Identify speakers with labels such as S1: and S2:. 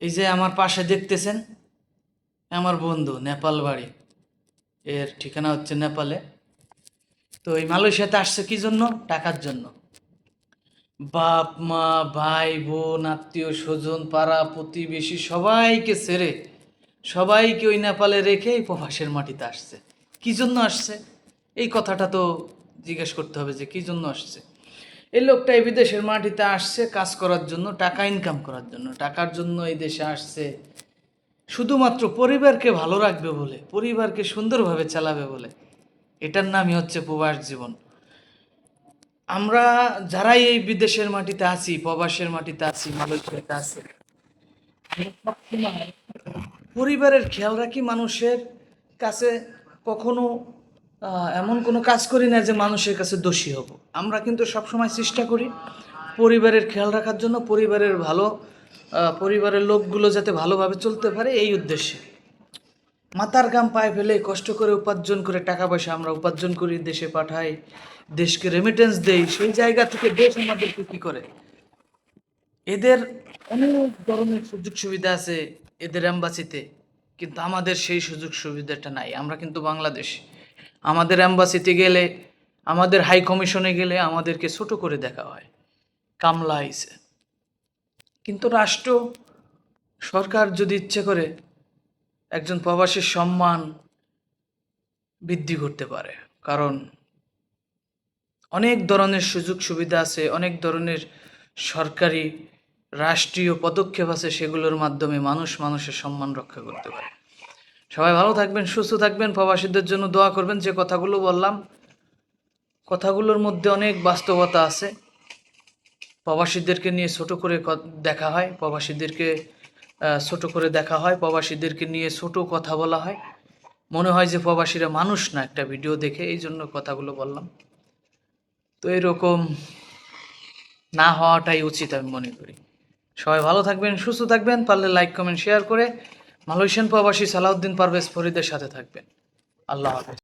S1: এই যে আমার পাশে দেখতেছেন, আমার বন্ধু, নেপাল বাড়ি। এর ঠিকানা হচ্ছে নেপালে। তো এই মালয়েশিয়াতে আসছে কি জন্য? টাকার জন্য। বাপ মা, ভাই বোন, আত্মীয় স্বজন, পাড়া প্রতিবেশী সবাইকে ছেড়ে, সবাইকে ওই নেপালে রেখে এই প্রবাসের মাটিতে আসছে। কি জন্য আসছে? এই কথাটা তো জিজ্ঞেস করতে হবে যে কি জন্য আসছে। এই লোকটা এই বিদেশের মাটিতে আসছে কাজ করার জন্য, টাকা ইনকাম করার জন্য, টাকার জন্য এই দেশে আসছে শুধুমাত্র পরিবারকে ভালো রাখবে বলে, পরিবারকে সুন্দরভাবে চালাবে বলে। এটার নামই হচ্ছে প্রবাস জীবন। আমরা যারাই এই বিদেশের মাটিতে আছি, প্রবাসের মাটিতে আছি, মালয়েশিয়াতে আছি, আমরা সবসময় পরিবারের খেয়াল রাখি। মানুষের কাছে কখনো এমন কোনো কাজ করি না যে মানুষের কাছে দোষী হব। আমরা কিন্তু সবসময় চেষ্টা করি পরিবারের খেয়াল রাখার জন্য, পরিবারের ভালো, পরিবারের লোকগুলো যাতে ভালোভাবে চলতে পারে এই উদ্দেশ্যে। মাথার ঘাম পায়ে ফেলে কষ্ট করে উপার্জন করে টাকা পয়সা আমরা উপার্জন করি, দেশে পাঠাই, দেশকে রেমিটেন্স দেই। সেই জায়গা থেকে দেশ আমাদেরকে কী করে, এদের অনেক ধরনের সুযোগ সুবিধা আছে এদের অ্যাম্বাসিতে, কিন্তু আমাদের সেই সুযোগ সুবিধাটা নাই। আমরা কিন্তু বাংলাদেশ, আমাদের অ্যাম্বাসিতে গেলে, আমাদের হাই কমিশনে গেলে আমাদেরকে ছোট করে দেখা হয়, কামলা আইছে। কিন্তু রাষ্ট্র, সরকার যদি ইচ্ছে করে একজন প্রবাসীর সম্মান বৃদ্ধি করতে পারে। কারণ অনেক ধরনের সুযোগ সুবিধা আছে, অনেক ধরনের সরকারি রাষ্ট্রীয় পদক্ষেপ আছে, সেগুলোর মাধ্যমে মানুষ মানুষের সম্মান রক্ষা করতে পারে। সবাই ভালো থাকবেন, সুস্থ থাকবেন, প্রবাসীদের জন্য দোয়া করবেন। যে কথাগুলো বললাম, কথাগুলোর মধ্যে অনেক বাস্তবতা আছে। প্রবাসীদেরকে নিয়ে ছোট করে দেখা হয়, প্রবাসীদেরকে ছোট করে দেখা হয়, প্রবাসীদেরকে নিয়ে ছোট কথা বলা হয়। মনে হয় যে প্রবাসীরা মানুষ না, একটা ভিডিও দেখে, এই জন্য কথাগুলো বললাম। তো এরকম না হওয়াটাই উচিত আমি মনে করি। সবাই ভালো থাকবেন, সুস্থ থাকবেন, পারলে লাইক কমেন্ট শেয়ার করে মালয়েশিয়ান প্রবাসী সালাউদ্দিন পারভেজ ফরিদের সাথে থাকবেন। আল্লাহ হাফেজ।